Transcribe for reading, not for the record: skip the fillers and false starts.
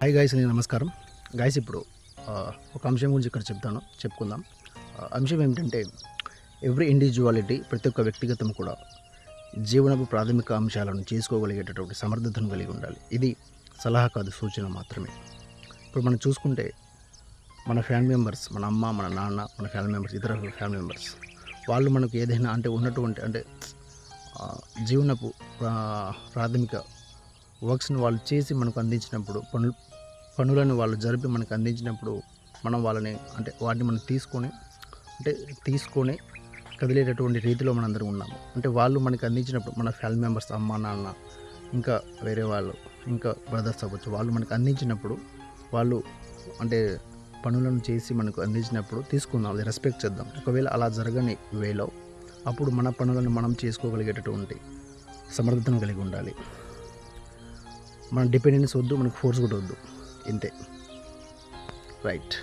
Hi guys, నేను నమస్కారం guys. ఇప్పుడు ఒక అంశం గురించి ఇక్కడ చెప్పుకుందాం. అంశం ఏమిటంటే ఎవ్రీ ఇండివిజువాలిటీ, ప్రతి ఒక్క వ్యక్తిగతం కూడా జీవనపు ప్రాథమిక అంశాలను చేసుకోగలిగేటటువంటి సమర్థతను కలిగి ఉండాలి. ఇది సలహా కాదు, సూచన మాత్రమే. ఇప్పుడు మనం చూసుకుంటే మన ఫ్యామిలీ మెంబర్స్, మన అమ్మ, మన నాన్న, మన ఫ్యామిలీ మెంబర్స్, ఇతర ఫ్యామిలీ మెంబర్స్, వాళ్ళు మనకు ఏదైనా ఉన్నటువంటి జీవనపు ప్రాథమిక వర్క్స్ని వాళ్ళు చేసి మనకు అందించినప్పుడు, పనులను వాళ్ళు జరిపి మనకు అందించినప్పుడు, మనం వాటిని మనం తీసుకొని కదిలేటటువంటి రీతిలో మనందరం ఉన్నాము. వాళ్ళు మనకు అందించినప్పుడు, మన ఫ్యామిలీ మెంబర్స్, అమ్మ, నాన్న, ఇంకా వేరే వాళ్ళు, ఇంకా బ్రదర్స్ అవ్వచ్చు, వాళ్ళు మనకు అందించినప్పుడు, వాళ్ళు పనులను చేసి మనకు అందించినప్పుడు తీసుకుందాం, అది రెస్పెక్ట్ చేద్దాం. ఒకవేళ అలా జరగని వేలో, అప్పుడు మన పనులను మనం చేసుకోగలిగేటటువంటి సమర్థతను కలిగి ఉండాలి. మన డిపెండెన్స్ వద్దు, మనకు ఫోర్స్ కూడా వద్దు. ఇంతే. రైట్.